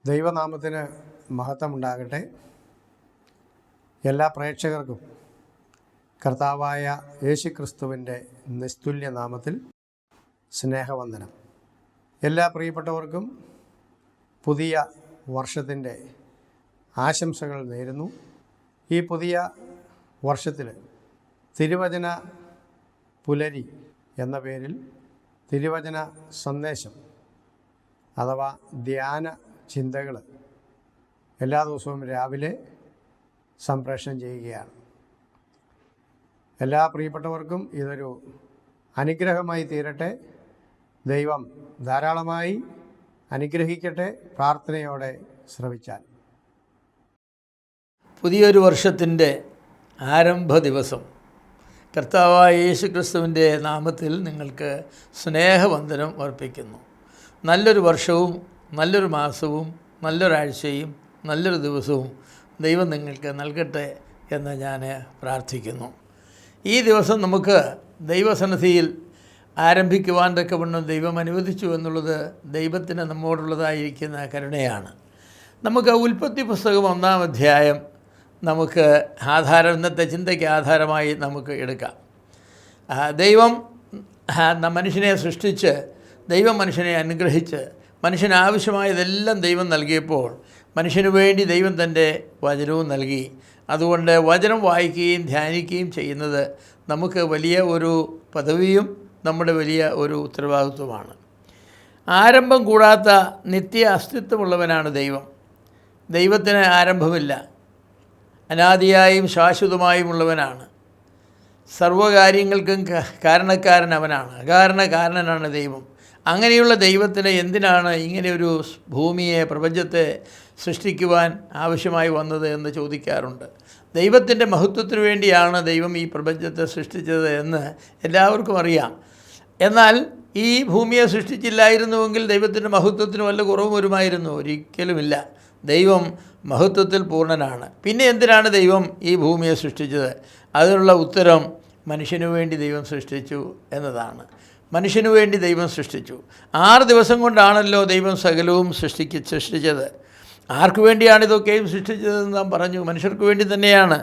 ദൈവനാമത്തിന് മഹത്വമുണ്ടാകട്ടെ. എല്ലാ പ്രേക്ഷകർക്കും കർത്താവായ യേശുക്രിസ്തുവിൻ്റെ നിസ്തുല്യ നാമത്തിൽ സ്നേഹവന്ദനം. എല്ലാ പ്രിയപ്പെട്ടവർക്കും പുതിയ വർഷത്തിൻ്റെ ആശംസകൾ നേരുന്നു. ഈ പുതിയ വർഷത്തിൽ തിരുവചന പുലരി എന്ന പേരിൽ തിരുവചന സന്ദേശം അഥവാ ധ്യാന ചിന്തകൾ എല്ലാ ദിവസവും രാവിലെ സംപ്രേഷണം ചെയ്യുകയാണ്. എല്ലാ പ്രിയപ്പെട്ടവർക്കും ഇതൊരു അനുഗ്രഹമായി തീരട്ടെ. ദൈവം ധാരാളമായി അനുഗ്രഹിക്കട്ടെ. പ്രാർത്ഥനയോടെ ശ്രവിച്ചാൽ. പുതിയൊരു വർഷത്തിൻ്റെ ആരംഭ ദിവസം കർത്താവായ യേശുക്രിസ്തുവിൻ്റെ നാമത്തിൽ നിങ്ങൾക്ക് സ്നേഹവന്ദനം അർപ്പിക്കുന്നു. നല്ലൊരു വർഷവും നല്ലൊരു മാസവും നല്ലൊരാഴ്ചയും നല്ലൊരു ദിവസവും ദൈവം നിങ്ങൾക്ക് നൽകട്ടെ എന്ന് ഞാൻ പ്രാർത്ഥിക്കുന്നു. ഈ ദിവസം നമുക്ക് ദൈവസന്നിധിയിൽ ആരംഭിക്കുവാൻ തക്കവണ്ണം ദൈവം അനുവദിച്ചു എന്നുള്ളത് ദൈവത്തിന് നമ്മോടുള്ളതായിരിക്കുന്ന കരുണയാണ്. നമുക്ക് ഉൽപ്പത്തി പുസ്തകം 1-ാം അധ്യായം നമുക്ക് ഇന്നത്തെ ചിന്തയ്ക്ക് ആധാരമായി നമുക്ക് എടുക്കാം. ദൈവം മനുഷ്യനെ സൃഷ്ടിച്ച് ദൈവം മനുഷ്യനെ അനുഗ്രഹിച്ച് മനുഷ്യന് ആവശ്യമായതെല്ലാം ദൈവം നൽകിയപ്പോൾ മനുഷ്യന് വേണ്ടി ദൈവം തൻ്റെ വചനവും നൽകി. അതുകൊണ്ട് വചനം വായിക്കുകയും ധ്യാനിക്കുകയും ചെയ്യുന്നത് നമുക്ക് വലിയ ഒരു പദവിയും നമ്മുടെ വലിയ ഒരു ഉത്തരവാദിത്വമാണ്. ആരംഭം കൂടാത്ത നിത്യ അസ്തിത്വമുള്ളവനാണ് ദൈവം. ദൈവത്തിന് ആരംഭമില്ല. അനാദിയായും ശാശ്വതമായും ഉള്ളവനാണ്. സർവ്വകാര്യങ്ങൾക്കും കാരണക്കാരൻ അവനാണ്. കാരണനാണ് ദൈവം. അങ്ങനെയുള്ള ദൈവത്തിന് എന്തിനാണ് ഇങ്ങനെയൊരു ഭൂമിയെ, പ്രപഞ്ചത്തെ സൃഷ്ടിക്കുവാൻ ആവശ്യമായി വന്നത് എന്ന് ചോദിക്കാറുണ്ട്. ദൈവത്തിൻ്റെ മഹത്വത്തിനു വേണ്ടിയാണ് ദൈവം ഈ പ്രപഞ്ചത്തെ സൃഷ്ടിച്ചത് എന്ന് എല്ലാവർക്കും അറിയാം. എന്നാൽ ഈ ഭൂമിയെ സൃഷ്ടിച്ചില്ലായിരുന്നുവെങ്കിൽ ദൈവത്തിൻ്റെ മഹത്വത്തിന് വല്ല കുറവും വരുമായിരുന്നു? ഒരിക്കലുമില്ല. ദൈവം മഹത്വത്തിൽ പൂർണ്ണനാണ്. പിന്നെ എന്തിനാണ് ദൈവം ഈ ഭൂമിയെ സൃഷ്ടിച്ചത്? അതിനുള്ള ഉത്തരം മനുഷ്യനു വേണ്ടി ദൈവം സൃഷ്ടിച്ചു എന്നതാണ്. മനുഷ്യനു വേണ്ടി ദൈവം സൃഷ്ടിച്ചു. 6 ദിവസം കൊണ്ടാണല്ലോ ദൈവം സകലവും സൃഷ്ടിച്ചത്. ആർക്കു വേണ്ടിയാണ് ഇതൊക്കെയും സൃഷ്ടിച്ചതെന്ന് നാം പറഞ്ഞു. മനുഷ്യർക്ക് വേണ്ടി തന്നെയാണ്.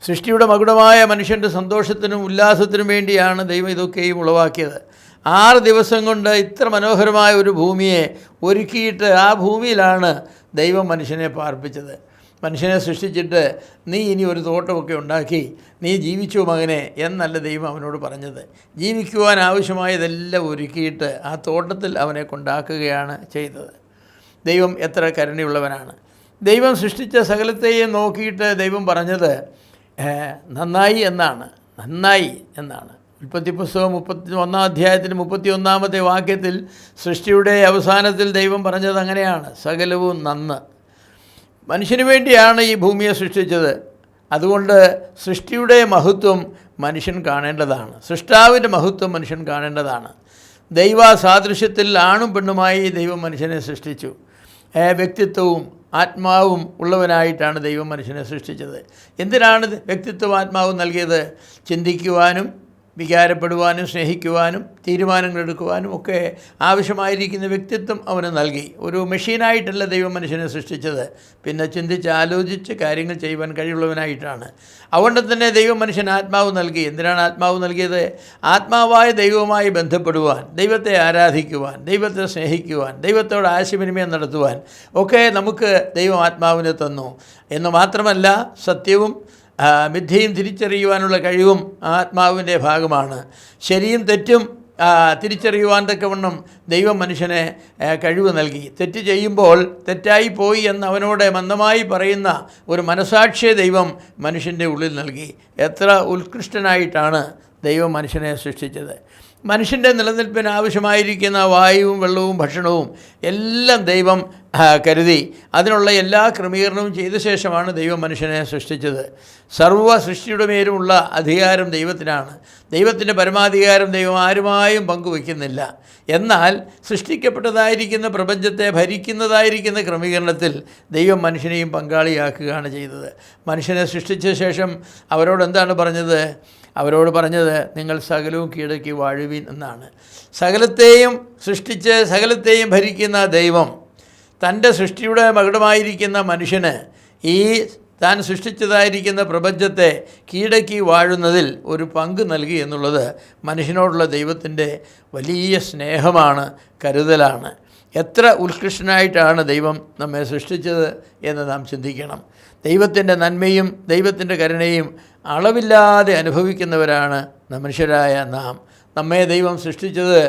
സൃഷ്ടിയുടെ മകുടമായ മനുഷ്യൻ്റെ സന്തോഷത്തിനും ഉല്ലാസത്തിനും വേണ്ടിയാണ് ദൈവം ഇതൊക്കെയും ഉളവാക്കിയത്. 6 ദിവസം കൊണ്ട് ഇത്ര മനോഹരമായ ഒരു ഭൂമിയെ ഒരുക്കിയിട്ട് ആ ഭൂമിയിലാണ് ദൈവം മനുഷ്യനെ പാർപ്പിച്ചത്. മനുഷ്യനെ സൃഷ്ടിച്ചിട്ട് നീ ഇനി ഒരു തോട്ടമൊക്കെ ഉണ്ടാക്കി നീ ജീവിച്ചു മകനെ എന്നല്ല ദൈവം അവനോട് പറഞ്ഞത്. ജീവിക്കുവാൻ ആവശ്യമായതെല്ലാം ഒരുക്കിയിട്ട് ആ തോട്ടത്തിൽ അവനെ കൊണ്ടാക്കുകയാണ് ചെയ്തത്. ദൈവം എത്ര കരുണയുള്ളവനാണ്. ദൈവം സൃഷ്ടിച്ച സകലത്തെയും നോക്കിയിട്ട് ദൈവം പറഞ്ഞത് നന്നായി എന്നാണ്. ഉൽപ്പത്തി പുസ്തകം 31-ാം അധ്യായത്തിന് 31-ാമത്തെ വാക്യത്തിൽ സൃഷ്ടിയുടെ അവസാനത്തിൽ ദൈവം പറഞ്ഞത് അങ്ങനെയാണ്: സകലവും നന്ന്. മനുഷ്യന് വേണ്ടിയാണ് ഈ ഭൂമിയെ സൃഷ്ടിച്ചത്. അതുകൊണ്ട് സൃഷ്ടിയുടെ മഹത്വം മനുഷ്യൻ കാണേണ്ടതാണ്. സൃഷ്ടാവിൻ്റെ മഹത്വം മനുഷ്യൻ കാണേണ്ടതാണ്. ദൈവ സാദൃശ്യത്തിൽ ആണും പെണ്ണുമായി ദൈവം മനുഷ്യനെ സൃഷ്ടിച്ചു. വ്യക്തിത്വവും ആത്മാവും ഉള്ളവനായിട്ടാണ് ദൈവം മനുഷ്യനെ സൃഷ്ടിച്ചത്. എന്തിനാണ് വ്യക്തിത്വവും ആത്മാവും നൽകിയത്? ചിന്തിക്കുവാനും വികാരപ്പെടുവാനും സ്നേഹിക്കുവാനും തീരുമാനങ്ങൾ എടുക്കുവാനും ഒക്കെ ആവശ്യമായിരിക്കുന്ന വ്യക്തിത്വം അവന് നൽകി. ഒരു മെഷീനായിട്ടല്ല ദൈവം മനുഷ്യനെ സൃഷ്ടിച്ചത്. പിന്നെ ചിന്തിച്ച് ആലോചിച്ച് കാര്യങ്ങൾ ചെയ്യുവാൻ കഴിവുള്ളവനായിട്ടാണ്. അതുകൊണ്ട് തന്നെ ദൈവം മനുഷ്യന് ആത്മാവ് നൽകി. എന്തിനാണ് ആത്മാവ് നൽകിയത്? ആത്മാവായ ദൈവവുമായി ബന്ധപ്പെടുവാൻ, ദൈവത്തെ ആരാധിക്കുവാൻ, ദൈവത്തെ സ്നേഹിക്കുവാൻ, ദൈവത്തോട് ആശയവിനിമയം നടത്തുവാൻ ഒക്കെ നമുക്ക് ദൈവം ആത്മാവിനെ തന്നു. എന്ന് മാത്രമല്ല, സത്യവും മിഥ്യയും തിരിച്ചറിയുവാനുള്ള കഴിവും ആത്മാവിൻ്റെ ഭാഗമാണ്. ശരിയും തെറ്റും തിരിച്ചറിയുവാൻ തക്കവണ്ണം ദൈവം മനുഷ്യനെ കഴിവ് നൽകി. തെറ്റ് ചെയ്യുമ്പോൾ തെറ്റായി പോയി എന്ന് അവനോട് മന്ദമായി പറയുന്ന ഒരു മനസാക്ഷിയെ ദൈവം മനുഷ്യൻ്റെ ഉള്ളിൽ നൽകി. എത്ര ഉത്കൃഷ്ടനായിട്ടാണ് ദൈവം മനുഷ്യനെ സൃഷ്ടിച്ചത്. മനുഷ്യൻ്റെ നിലനിൽപ്പിന് ആവശ്യമായിരിക്കുന്ന വായുവും വെള്ളവും ഭക്ഷണവും എല്ലാം ദൈവം കരുതി. അതിനുള്ള എല്ലാ ക്രമീകരണവും ചെയ്ത ശേഷമാണ് ദൈവം മനുഷ്യനെ സൃഷ്ടിച്ചത്. സർവ്വ സൃഷ്ടിയുടെ മേലുമുള്ള അധികാരം ദൈവത്തിനാണ്. ദൈവത്തിൻ്റെ പരമാധികാരം ദൈവം ആരുമായും പങ്കുവയ്ക്കുന്നില്ല. എന്നാൽ സൃഷ്ടിക്കപ്പെട്ടതായിരിക്കുന്ന പ്രപഞ്ചത്തെ ഭരിക്കുന്നതായിരിക്കുന്ന ക്രമീകരണത്തിൽ ദൈവം മനുഷ്യനെയും പങ്കാളിയാക്കുകയാണ് ചെയ്തത്. മനുഷ്യനെ സൃഷ്ടിച്ച ശേഷം അവരോട് എന്താണ് പറഞ്ഞത്? അവരോട് പറഞ്ഞത് നിങ്ങൾ സകലവും കീഴടക്കി വാഴുവിൻ എന്നാണ്. സകലത്തെയും സൃഷ്ടിച്ച് സകലത്തെയും ഭരിക്കുന്ന ദൈവം തൻ്റെ സൃഷ്ടിയുടെ മകുടമായിരിക്കുന്ന മനുഷ്യന് ഈ താൻ സൃഷ്ടിച്ചതായിരിക്കുന്ന പ്രപഞ്ചത്തെ കീഴടക്കി വാഴുന്നതിൽ ഒരു പങ്ക് നൽകി എന്നുള്ളത് മനുഷ്യനോടുള്ള ദൈവത്തിൻ്റെ വലിയ സ്നേഹമാണ്, കരുതലാണ്. എത്ര ഉത്കൃഷ്ടനായിട്ടാണ് ദൈവം നമ്മെ സൃഷ്ടിച്ചത് എന്ന് നാം ചിന്തിക്കണം. ദൈവത്തിൻ്റെ നന്മയും ദൈവത്തിൻ്റെ കരുണയും അളവില്ലാതെ അനുഭവിക്കുന്നവരാണ് മനുഷ്യരായ നാം. നമ്മെ ദൈവം സൃഷ്ടിച്ചത്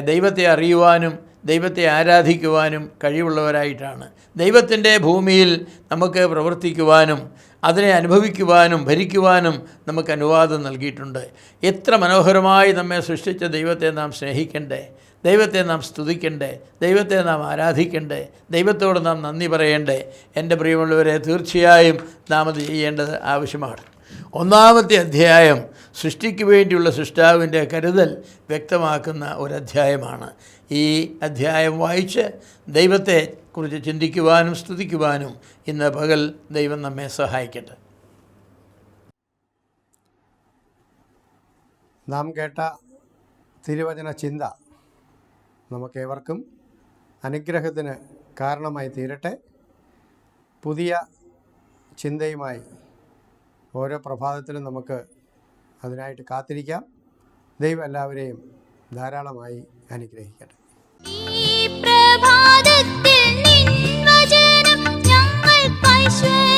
ദൈവത്തെ അറിയുവാനും ദൈവത്തെ ആരാധിക്കുവാനും കഴിവുള്ളവരായിട്ടാണ്. ദൈവത്തിൻ്റെ ഭൂമിയിൽ നമുക്ക് പ്രവർത്തിക്കുവാനും അതിനെ അനുഭവിക്കുവാനും ഭരിക്കുവാനും നമുക്ക് അനുവാദം നൽകിയിട്ടുണ്ട്. എത്ര മനോഹരമായി നമ്മെ സൃഷ്ടിച്ച ദൈവത്തെ നാം സ്നേഹിക്കണ്ടേ, ദൈവത്തെ നാം സ്തുതിക്കണ്ടേ, ദൈവത്തെ നാം ആരാധിക്കണ്ടേ, ദൈവത്തോട് നാം നന്ദി പറയണ്ടേ. എൻ്റെ പ്രിയമുള്ളവരെ, തീർച്ചയായും നാം അത് ചെയ്യേണ്ടത് ആവശ്യമാണ്. ഒന്നാമത്തെ അധ്യായം സൃഷ്ടിക്ക് വേണ്ടിയുള്ള സൃഷ്ടാവിൻ്റെ കരുതൽ വ്യക്തമാക്കുന്ന ഒരധ്യായമാണ്. ഈ അധ്യായം വായിച്ച് ദൈവത്തെക്കുറിച്ച് ചിന്തിക്കുവാനും സ്തുതിക്കുവാനും ഇന്ന് പകൽ ദൈവം നമ്മെ സഹായിക്കട്ടെ. നാം കേട്ട തിരുവചന ചിന്ത നമുക്കേവർക്കും അനുഗ്രഹത്തിന് കാരണമായി തീരട്ടെ. പുതിയ ചിന്തയുമായി ഓരോ പ്രഭാതത്തിലും നമുക്ക് അതിനായിട്ട് കാത്തിരിക്കാം. ദൈവം എല്ലാവരെയും ധാരാളമായി അനുഗ്രഹിക്കട്ടെ. ഈ പ്രഭാതത്തിൽ നിൻ വചനം ഞങ്ങൾക്ക് ഐശ്വര്യം